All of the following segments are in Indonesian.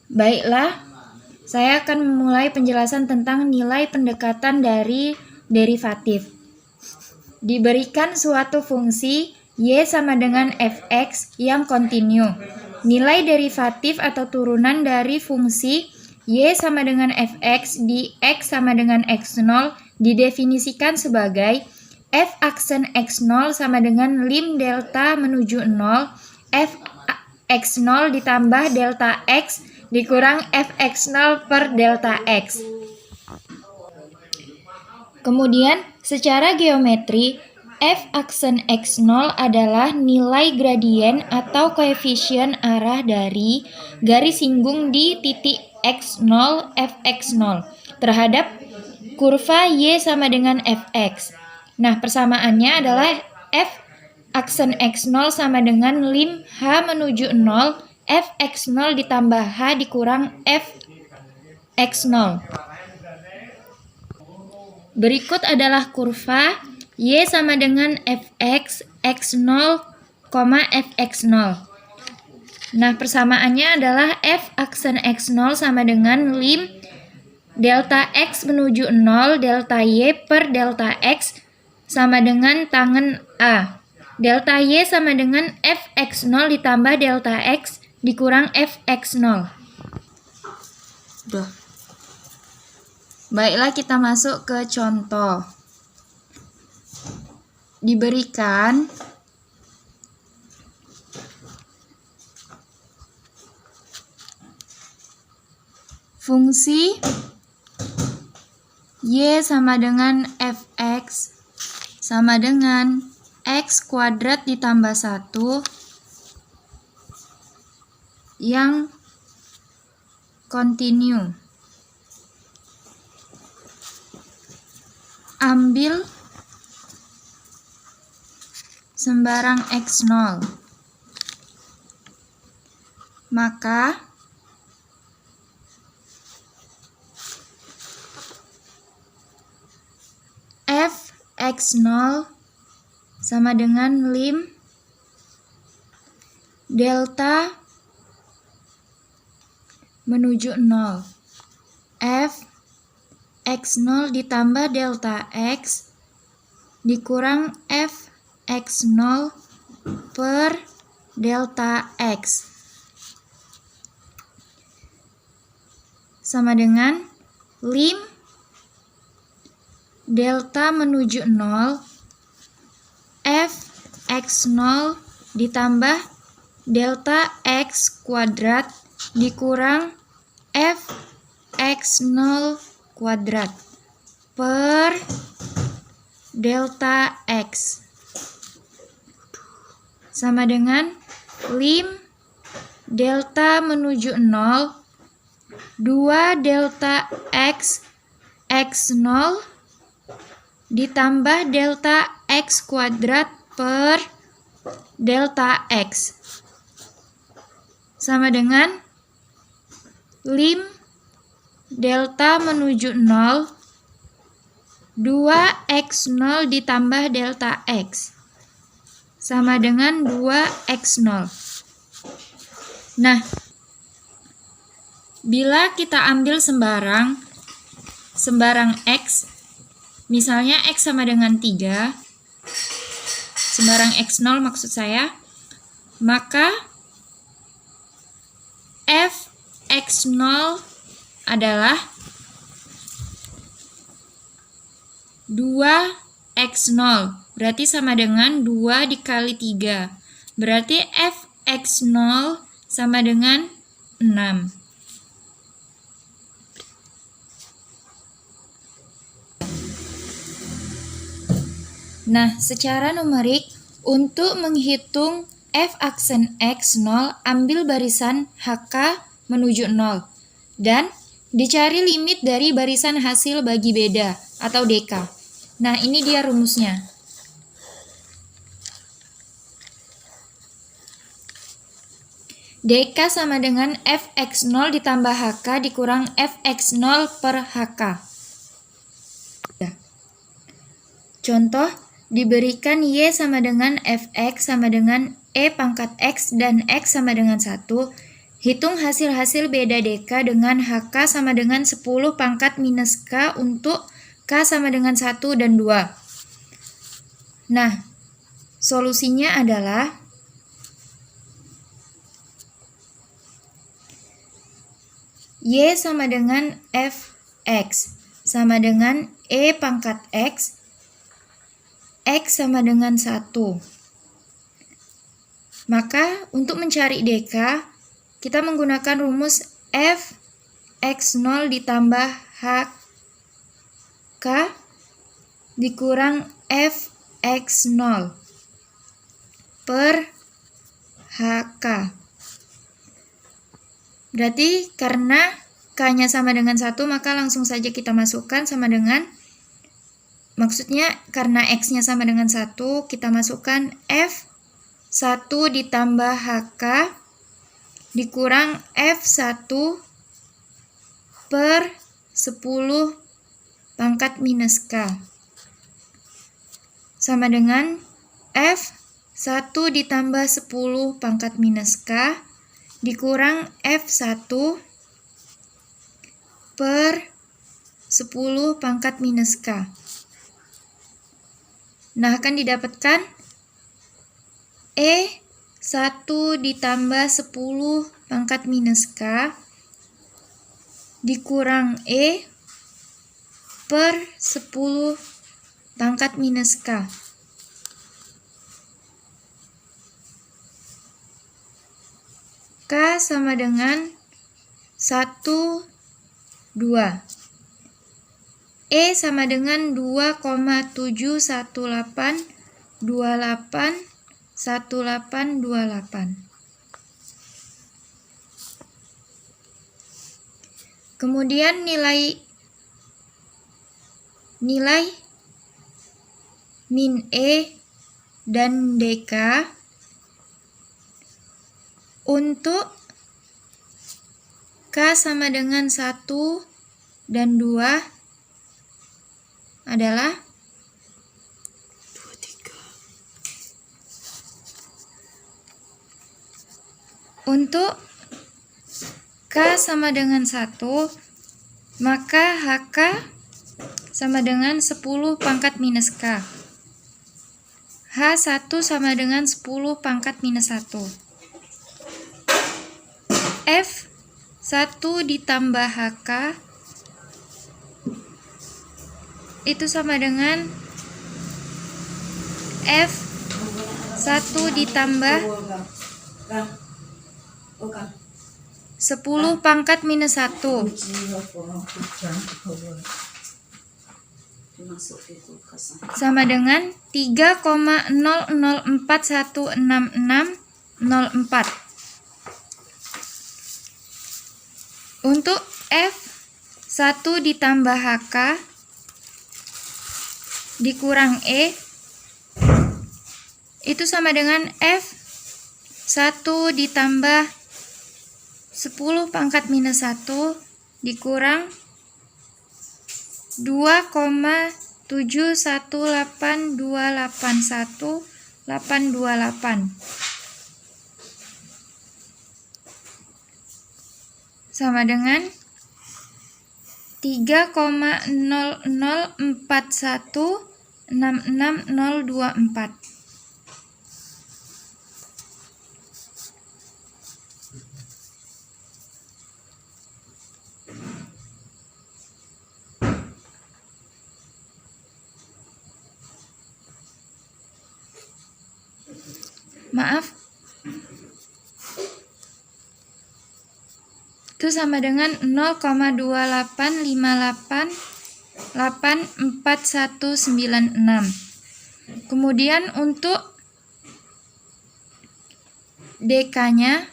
Baiklah, saya akan memulai penjelasan tentang nilai pendekatan dari derivatif. Diberikan suatu fungsi y sama dengan fx yang kontinu. Nilai derivatif atau turunan dari fungsi y sama dengan fx di x sama dengan x0 didefinisikan sebagai f aksen x0 sama dengan lim delta menuju 0 f x0 ditambah delta x dikurang fx0 per delta x. Kemudian, secara geometri, f aksen x0 adalah nilai gradien atau koefisien arah dari garis singgung di titik x0 fx0 terhadap kurva y sama dengan fx. Nah, persamaannya adalah f aksen x0 sama dengan lim h menuju 0 fx0 ditambah h dikurang fx0. Berikut adalah kurva y sama dengan fx, x0, fx0. Nah, persamaannya adalah f aksen x0 sama dengan lim delta x menuju 0 delta y per delta x sama dengan tangen a. Delta y sama dengan fx0 ditambah delta x dikurang fx0. Baiklah, kita masuk ke contoh. Diberikan fungsi y sama dengan fx sama dengan x kuadrat ditambah 1 yang kontinu. Ambil sembarang x0. Maka fx0 sama dengan lim delta menuju 0 fx0 ditambah delta x dikurang fx0 per delta x sama dengan lim delta menuju 0 fx0 ditambah delta x kuadrat dikurang fx0 kuadrat per delta x sama dengan lim delta menuju 0 2 delta x x0 ditambah delta x kuadrat per delta x sama dengan lim delta menuju 0 2x0 ditambah delta x sama dengan 2x0. Nah, bila kita ambil sembarang x, misalnya x sama dengan 3, sembarang x0 maksud saya, maka fx0 adalah 2x0, berarti sama dengan 2 dikali 3, berarti fx0 sama dengan 6. Nah, secara numerik, untuk menghitung f aksen x0, ambil barisan HK menuju 0, dan dicari limit dari barisan hasil bagi beda, atau DK. Nah, ini dia rumusnya. DK sama dengan fx0 ditambah HK dikurang fx0 per HK. Contoh, diberikan y sama dengan fx sama dengan e pangkat x dan x sama dengan 1. Hitung hasil-hasil beda DK dengan HK sama dengan 10 pangkat minus K untuk K sama dengan 1 dan 2. Nah, solusinya adalah Y sama dengan Fx sama dengan E pangkat X sama dengan 1. Maka untuk mencari DK, kita menggunakan rumus Fx0 ditambah Hk dikurang Fx0 per Hk. Berarti karena K-nya sama dengan 1, maka langsung saja kita masukkan sama dengan, maksudnya karena X-nya sama dengan 1, kita masukkan F1 ditambah Hk dikurang F1 per 10 pangkat minus K sama dengan F1 ditambah 10 pangkat minus K dikurang F1 per 10 pangkat minus K. Nah, akan didapatkan E1 ditambah 10 pangkat minus K dikurang E per 10 pangkat minus K. K sama dengan 1, 2. E sama dengan 2,71828. Kemudian nilai min E dan DK untuk K sama dengan 1 dan 2 adalah 2, 3. Untuk K sama dengan 1, maka HK sama dengan 10 pangkat minus K. H1 sama dengan 10 pangkat minus 1. F1 ditambah HK itu sama dengan F1 ditambah 10 pangkat minus 1 sama dengan 3,004166604. Untuk F1 ditambah HK dikurang E itu sama dengan F1 ditambah 10 pangkat minus 1 dikurang 2,718281828 sama dengan 3,004166024. Maaf, itu sama dengan 0,285884196. Kemudian untuk DK-nya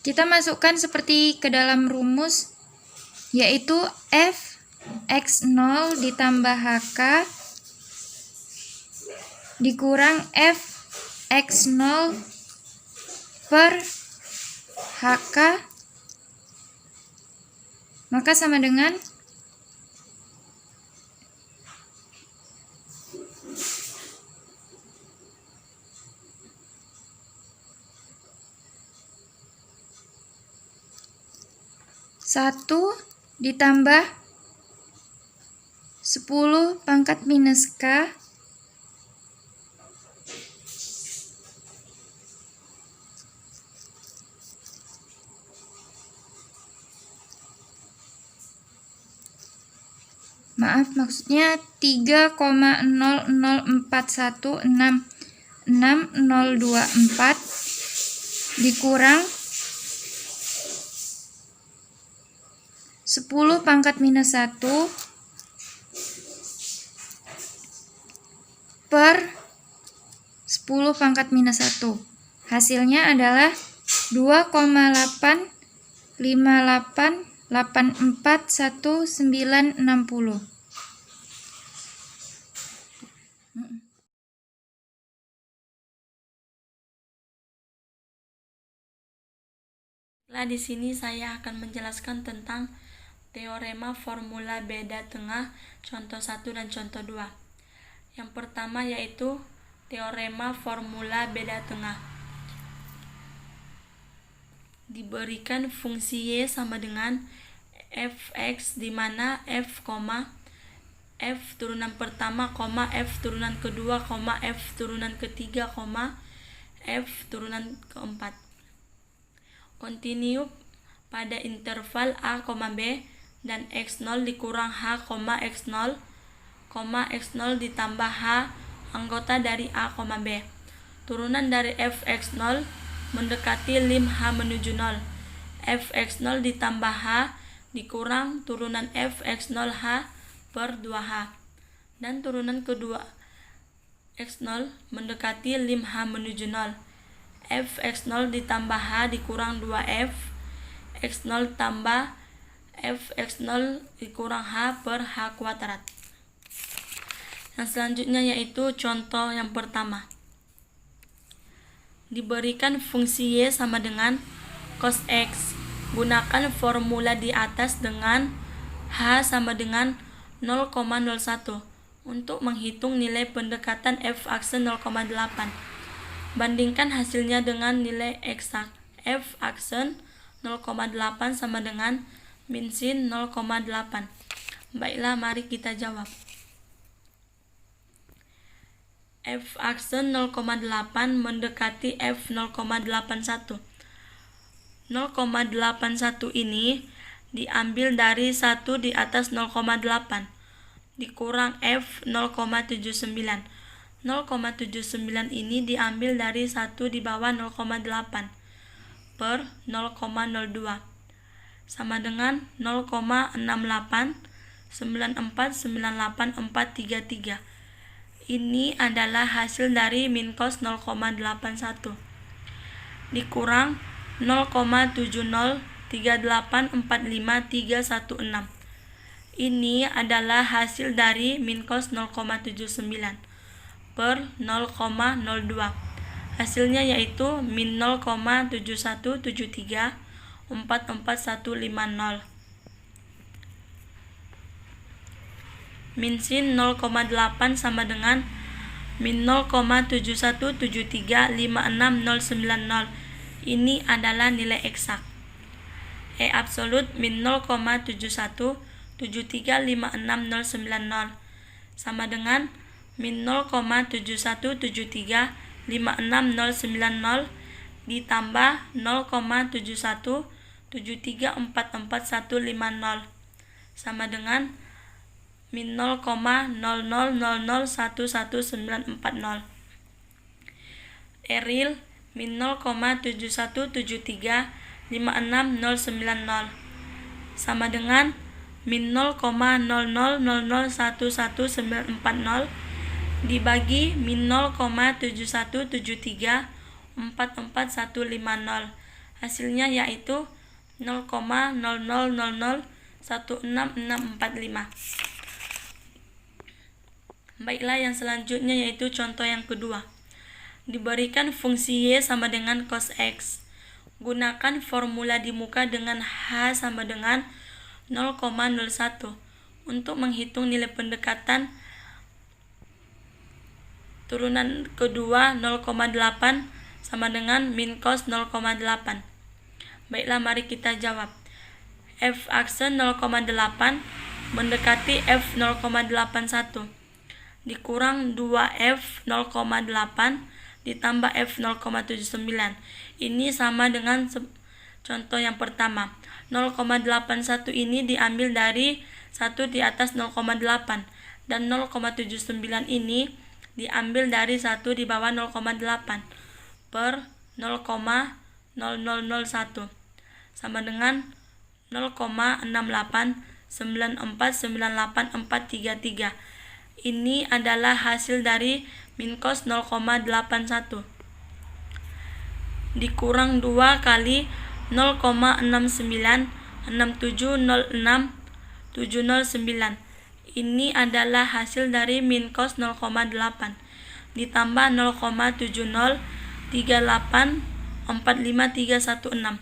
kita masukkan seperti ke dalam rumus, yaitu Fx0 ditambah HK dikurang Fx0 per HK, maka sama dengan 1 ditambah 10 pangkat minus K maksudnya 3,004166024 dikurang 10 pangkat minus 1 per 10 pangkat minus 1. Hasilnya adalah 2,858484190. Nah, di sini saya akan menjelaskan tentang teorema formula beda tengah contoh 1 dan contoh 2. Yang pertama yaitu teorema formula beda tengah. Diberikan fungsi y sama dengan fx di mana f, f turunan pertama, f turunan kedua, f turunan ketiga, f turunan keempat. Kontinu pada interval a, b dan x0 dikurang h, x0, x0 ditambah h anggota dari a, b. Turunan dari fx0 mendekati lim h menuju 0. fx0 ditambah h dikurang turunan fx0h per 2h. Dan turunan kedua x0 mendekati lim h menuju 0. fx0 ditambah h dikurang 2f, x0 tambah fx0 dikurang h per h kuadrat. Yang selanjutnya yaitu contoh yang pertama. Diberikan fungsi y sama dengan cos x. Gunakan formula di atas dengan h sama dengan 0,01 untuk menghitung nilai pendekatan f akse 0,8. Bandingkan hasilnya dengan nilai eksak. F aksen 0,8 sama dengan min sin 0,8. Baiklah, mari kita jawab. F aksen 0,8 mendekati F 0,81. 0,81 ini diambil dari 1 di atas 0,8 dikurang F 0,79. 0,79 ini diambil dari 1 di bawah 0,8 per 0,02 sama dengan 0,68949843. Ini adalah hasil dari min cos 0,81 dikurang 0,703845316. Ini adalah hasil dari min cos 0,79 per 0,02. Hasilnya yaitu min 0,717344150. Min sin 0,8 sama dengan min 0,717356090. Ini adalah nilai eksak. E absolut min 0,717356090 sama dengan min 0,717356090 ditambah 0,7173444150 sama dengan min 0,00001140. Eril min 0,717356090 sama dengan min 0,00001140 dibagi min 0,717344150. Hasilnya yaitu 0,0000166645. Baiklah, yang selanjutnya yaitu contoh yang kedua. Diberikan fungsi y sama dengan cos x. Gunakan formula di muka dengan h sama dengan 0,01 untuk menghitung nilai pendekatan turunan kedua 0,8 sama dengan min cos 0,8. Baiklah, mari kita jawab. F akse 0,8 mendekati F 0,81 dikurang 2F 0,8 ditambah F 0,79. Ini sama dengan contoh yang pertama. 0,81 ini diambil dari 1 di atas 0,8 dan 0,79 ini diambil dari 1 di bawah 0,8 per 0,0001 sama dengan 0,68949843. Ini adalah hasil dari min cos 0,81 dikurang 2 kali 0,696706,709. Ini adalah hasil dari min cos 0,8 ditambah 0,703845,316.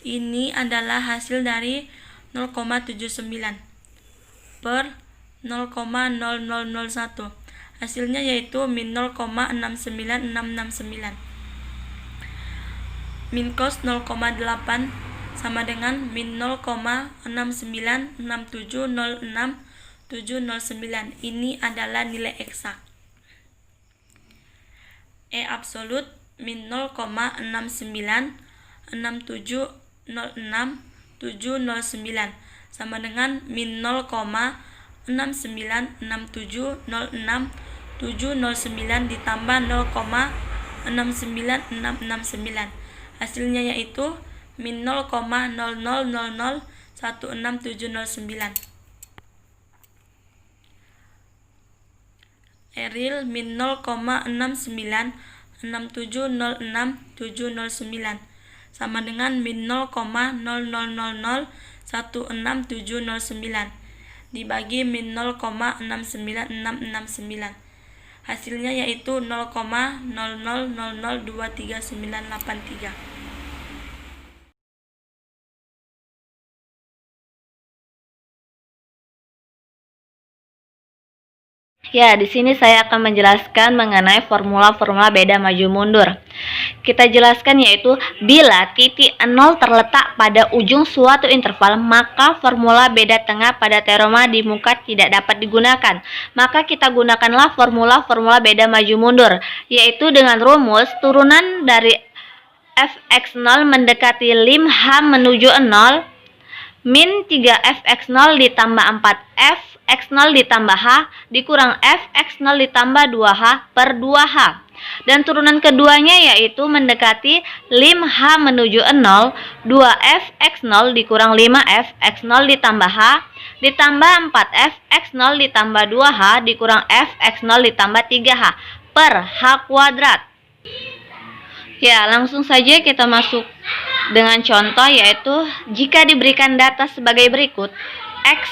Ini adalah hasil dari 0,79 per 0,0001. Hasilnya yaitu min 0,69669. Min cos 0,8 sama dengan min 0,696706,709. Ini adalah nilai eksak. E absolut min 0,696706,709 sama dengan min 0,696706,709 ditambah 0,69669. Hasilnya yaitu min 0,00016709. Eril min 0,696706,709 sama dengan min 0,00016709 dibagi min 0,69669. Hasilnya yaitu 0,00023983. Ya, di sini saya akan menjelaskan mengenai formula-formula beda maju mundur. Kita jelaskan yaitu bila titik 0 terletak pada ujung suatu interval, maka formula beda tengah pada teorema di muka tidak dapat digunakan. Maka kita gunakanlah formula-formula beda maju mundur, yaitu dengan rumus turunan dari fx0 mendekati lim h menuju 0 min 3fx0 ditambah 4fx0 ditambah h dikurang fx0 ditambah 2h per 2h. Dan turunan keduanya yaitu mendekati lim h menuju 0 2fx0 dikurang 5fx0 ditambah h ditambah 4fx0 ditambah 2h dikurang fx0 ditambah 3h per h kuadrat. Ya, langsung saja kita masuk dengan contoh, yaitu jika diberikan data sebagai berikut: x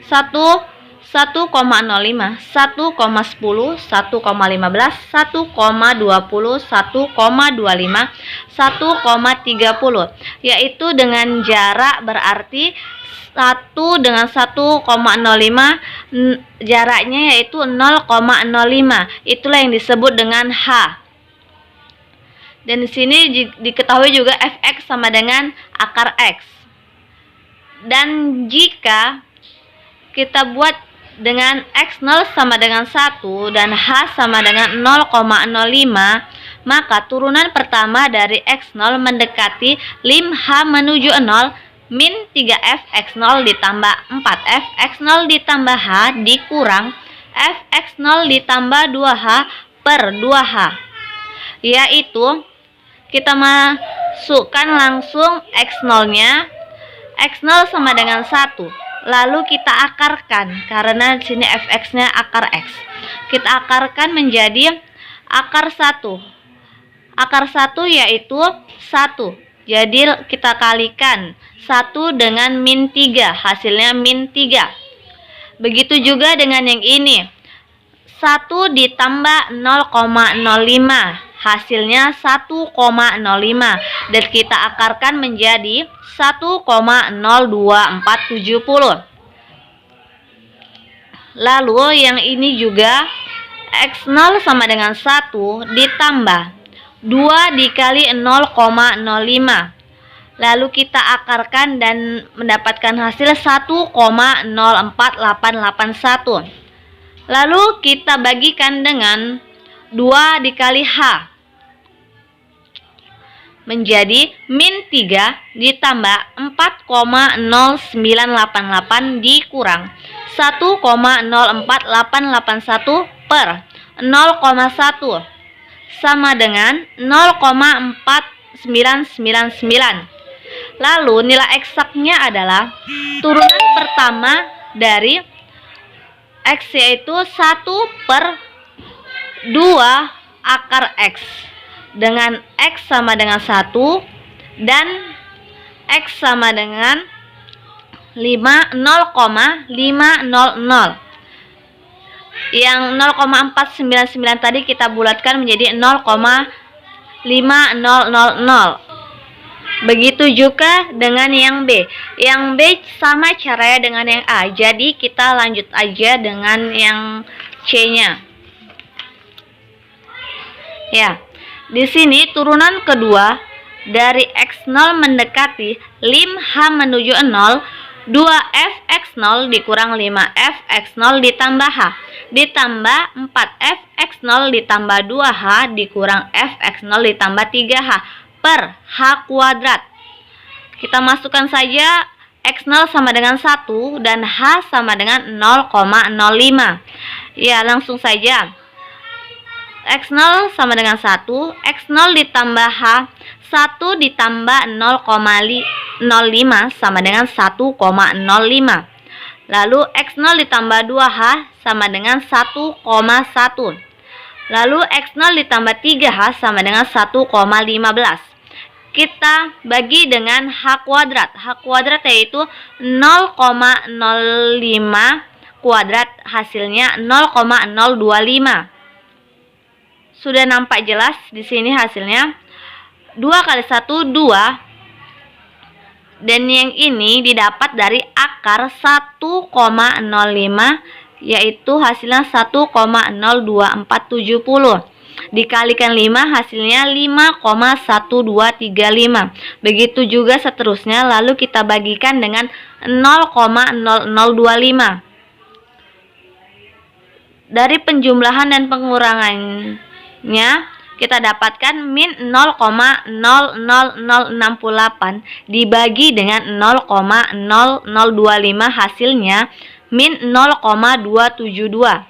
1, 1,05, 1,10, 1,15, 1,20, 1,25, 1,30, yaitu dengan jarak berarti 1 dengan 1,05 jaraknya yaitu 0,05. Itulah yang disebut dengan h. Dan di sini diketahui juga fx sama dengan akar x. Dan jika kita buat dengan x0 sama dengan 1 dan h sama dengan 0,05, maka turunan pertama dari x0 mendekati lim h menuju 0 min 3fx0 ditambah 4fx0 ditambah h dikurang fx0 ditambah 2h per 2h, yaitu kita masukkan langsung x0-nya. X0 sama dengan 1. Lalu kita akarkan karena di sini fx-nya akar x. Kita akarkan menjadi akar 1. Akar 1 yaitu 1. Jadi kita kalikan 1 dengan min 3, hasilnya min 3. Begitu juga dengan yang ini. 1 ditambah 0,05. Hasilnya 1,05 dan kita akarkan menjadi 1,02470. Lalu yang ini juga x0 sama dengan 1 ditambah 2 dikali 0,05. lalu kita akarkan dan mendapatkan hasil 1,04881. Lalu kita bagikan dengan 2 dikali H, menjadi min 3 ditambah 4,0988 dikurang 1,04881 per 0,1 sama dengan 0,4999. Lalu nilai eksaknya adalah turunan pertama dari X, yaitu 1/2 akar X, dengan X sama dengan 1 dan X sama dengan 0,500. Yang 0,499 tadi kita bulatkan menjadi 0,5000. Begitu juga dengan yang B. Yang B sama caranya dengan yang A. Jadi kita lanjut aja dengan yang C-nya. Ya. Di sini turunan kedua dari X0 mendekati lim H menuju 0, 2F X0 dikurang 5F X0 ditambah H, ditambah 4F X0 ditambah 2H dikurang F X0 ditambah 3H per H kuadrat. Kita masukkan saja X0 sama dengan 1 dan H sama dengan 0,05. Ya, langsung saja. X0 sama dengan 1, X0 ditambah H, 1 ditambah 0,05 sama dengan 1,05. Lalu X0 ditambah 2H sama dengan 1,1. Lalu X0 ditambah 3H sama dengan 1,15. Kita bagi dengan H kuadrat. H kuadrat yaitu 0,05 kuadrat, hasilnya 0,025. Sudah nampak jelas di sini hasilnya. 2 kali 1, 2. Dan yang ini didapat dari akar 1,05, yaitu hasilnya 1,02470. Dikalikan 5 hasilnya 5,1235. Begitu juga seterusnya, lalu kita bagikan dengan 0,0025. Dari penjumlahan dan pengurangannya kita dapatkan min 0,00068 dibagi dengan 0,0025, hasilnya min 0,272.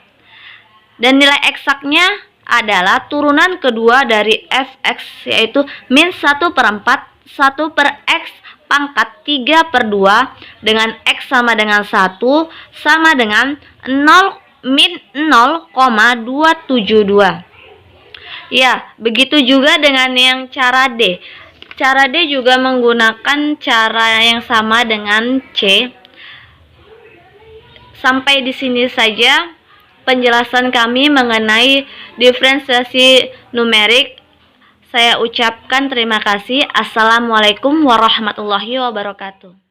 Dan nilai eksaknya adalah turunan kedua dari fx, yaitu min 1/4 1/x pangkat 3/2 dengan x sama dengan 1 sama dengan min 0,272. Ya, begitu juga dengan yang cara D. Cara D juga menggunakan cara yang sama dengan C. Sampai di sini saja penjelasan kami mengenai diferensiasi numerik. Saya ucapkan terima kasih. Assalamualaikum warahmatullahi wabarakatuh.